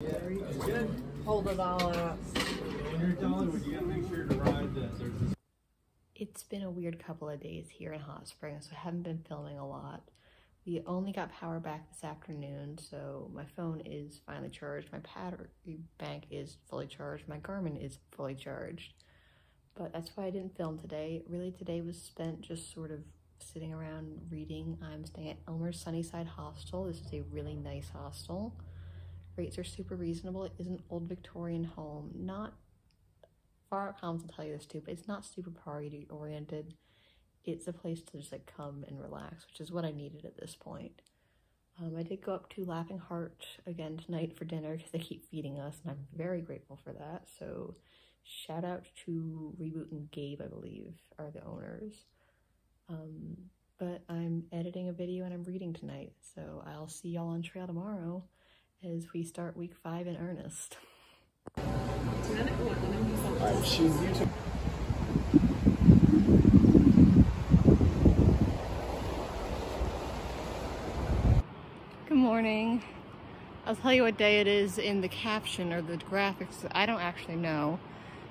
Yeah, good. Hold it all out. When you're Dollywood, you gotta make sure to ride that. It's been a weird couple of days here in Hot Springs, so I haven't been filming a lot. We only got power back this afternoon, so my phone is finally charged. My battery bank is fully charged. My Garmin is fully charged. But that's why I didn't film today. Really, today was spent just sort of sitting around reading. I'm staying at Elmer's Sunnyside Hostel. This is a really nice hostel. Rates are super reasonable. It is an old Victorian home. Not far comments will tell you this too, but it's not super party oriented. It's a place to just like come and relax, which is what I needed at this point. I did go up to Laughing Heart again tonight for dinner because they keep feeding us, and I'm very grateful for that. So shout out to Reboot and Gabe, I believe, are the owners. But I'm editing a video and I'm reading tonight, so I'll see y'all on trail tomorrow as we start week 5 in earnest. Alright, shoot YouTube. Good morning. I'll tell you what day it is in the caption or the graphics. I don't actually know.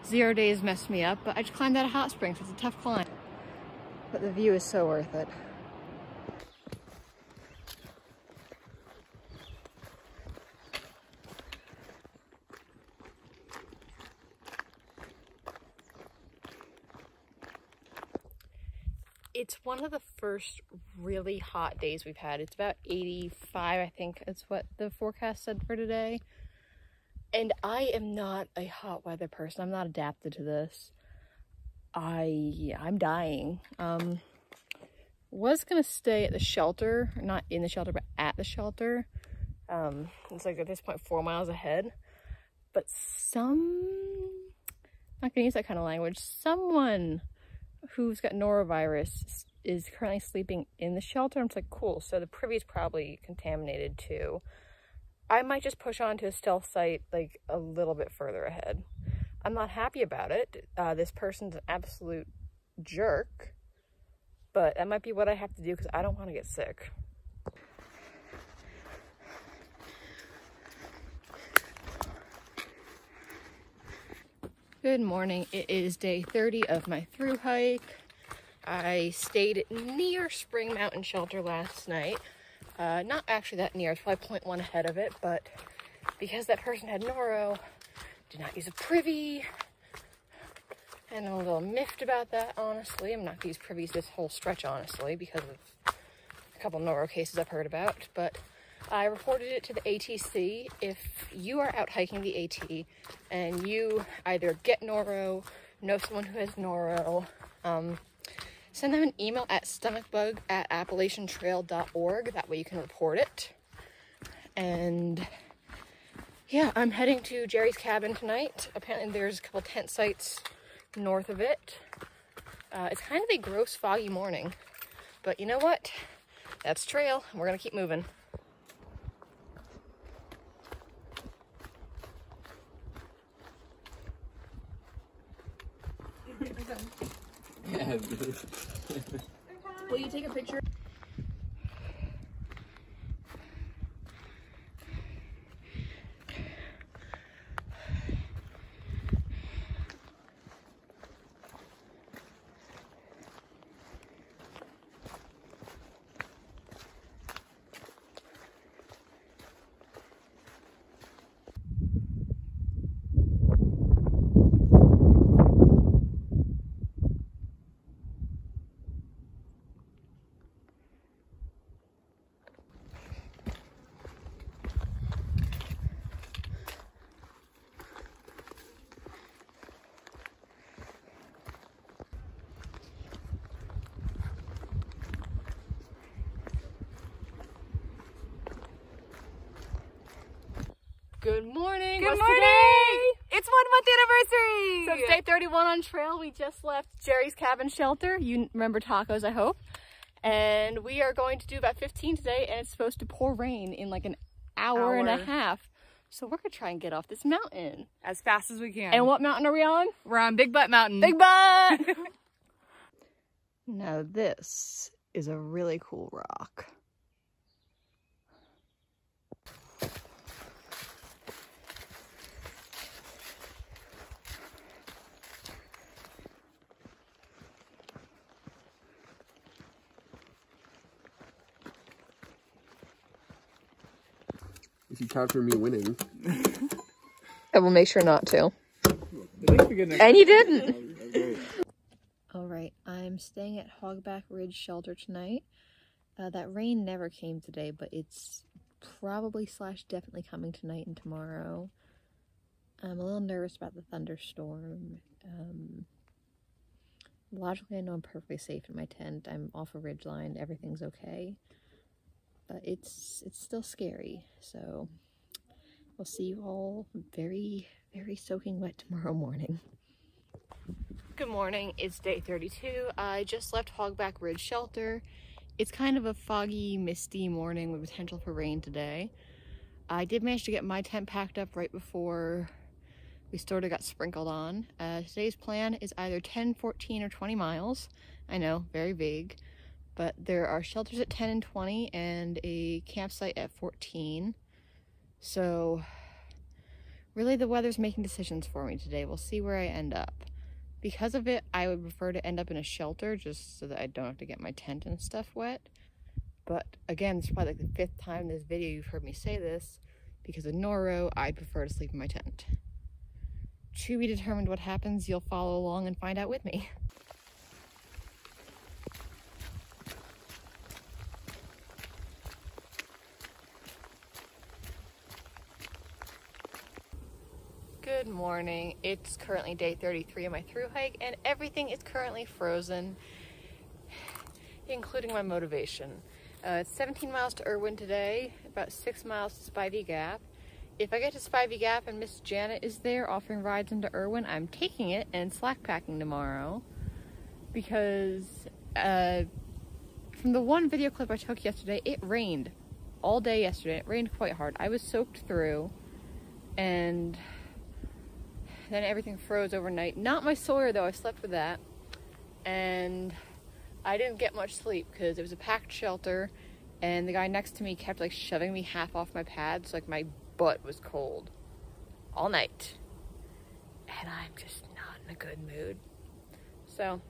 0 days messed me up, but I just climbed out of Hot Springs. It's a tough climb. But the view is so worth it. It's one of the first really hot days we've had. It's about 85, I think is what the forecast said for today. And I am not a hot weather person. I'm not adapted to this. I'm dying. Was gonna stay at the shelter, not in the shelter, but at the shelter. It's like at this point 4 miles ahead. But I'm not gonna use that kind of language. Someone who's got norovirus is currently sleeping in the shelter. I'm just like, cool, so the privy is probably contaminated too. I might just push on to a stealth site like a little bit further ahead. I'm not happy about it. This person's an absolute jerk, but that might be what I have to do because I don't want to get sick. Good morning. It is day 30 of my through hike. I stayed near Spring Mountain Shelter last night. Not actually that near, it's probably 0.1 ahead of it, but because that person had noro, did not use a privy. And I'm a little miffed about that, honestly. I'm not gonna use privies this whole stretch, honestly, because of a couple noro cases I've heard about, but I reported it to the ATC. If you are out hiking the AT and you either get noro, know someone who has noro, send them an email at stomachbug@appalachiantrail.org. That way you can report it. And yeah, I'm heading to Jerry's cabin tonight. Apparently there's a couple tent sites north of it. It's kind of a gross, foggy morning, but you know what? That's trail. We're gonna keep moving. Yeah. Will you take a picture? Good morning. Good What's morning. Today? It's 1 month anniversary. So it's day 31 on trail. We just left Jerry's cabin shelter. You remember tacos, I hope. And we are going to do about 15 today, and it's supposed to pour rain in like an hour and a half. So we're gonna try and get off this mountain as fast as we can. And what mountain are we on? We're on Big Butt Mountain. Big Butt! Now this is a really cool rock. if you count for me winning. I will make sure not to. Thanks for getting And you didn't! Great. Alright, I'm staying at Hogback Ridge Shelter tonight. That rain never came today, but it's probably / definitely coming tonight and tomorrow. I'm a little nervous about the thunderstorm. Logically, I know I'm perfectly safe in my tent. I'm off a ridgeline. Everything's okay. But it's still scary. So we'll see you all very, very soaking wet tomorrow morning. Good morning. It's day 32. I just left Hogback Ridge Shelter. It's kind of a foggy, misty morning with potential for rain today. I did manage to get my tent packed up right before we sort of got sprinkled on. Today's plan is either 10, 14, or 20 miles. I know, very vague. But there are shelters at 10 and 20 and a campsite at 14. So really the weather's making decisions for me today. We'll see where I end up. Because of it, I would prefer to end up in a shelter just so that I don't have to get my tent and stuff wet. But again, it's probably like the 5th time in this video you've heard me say this. Because of Noro, I'd prefer to sleep in my tent. To be determined what happens, you'll follow along and find out with me. Good morning. It's currently day 33 of my thru hike and everything is currently frozen, including my motivation. It's 17 miles to Erwin today, about 6 miles to Spivey Gap. If I get to Spivey Gap and Miss Janet is there offering rides into Erwin, I'm taking it and slack packing tomorrow. Because from the one video clip I took yesterday, it rained all day yesterday. It rained quite hard. I was soaked through and then everything froze overnight. Not my Sawyer though, I slept with that. And I didn't get much sleep because it was a packed shelter and the guy next to me kept like shoving me half off my pads, so like my butt was cold all night. And I'm just not in a good mood. So,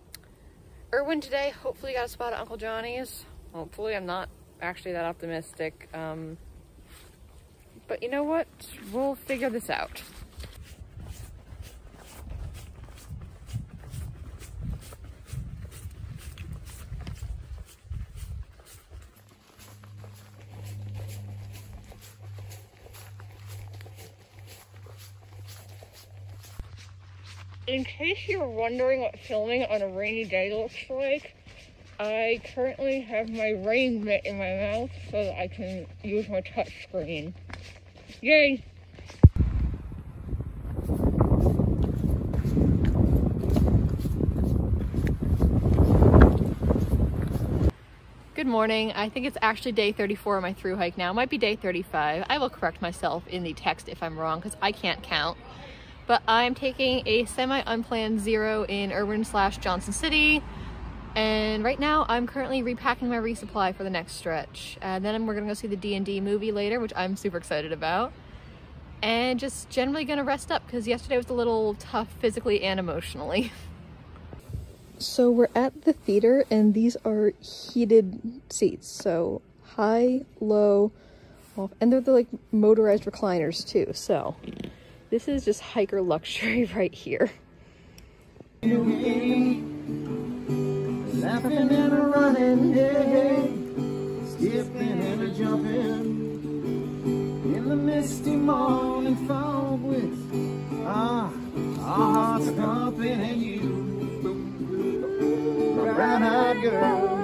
Erwin today, hopefully got a spot at Uncle Johnny's. Hopefully, I'm not actually that optimistic. But you know what? We'll figure this out. In case you're wondering what filming on a rainy day looks like, I currently have my rain mitt in my mouth so that I can use my touch screen. Yay! Good morning. I think it's actually day 34 of my thru hike now. It might be day 35. I will correct myself in the text if I'm wrong because I can't count. But I'm taking a semi-unplanned zero in Erwin / Johnson City. And right now I'm currently repacking my resupply for the next stretch. Then we're gonna go see the D&D movie later, which I'm super excited about. And just generally gonna rest up because yesterday was a little tough physically and emotionally. So we're at the theater and these are heated seats. So high, low, off, and they're the like motorized recliners too, so. This is just hiker luxury right here. Laughing and a running, yeah, skipping and a jumping in the misty morning fog with our hearts pumping and you, my brown-eyed girl.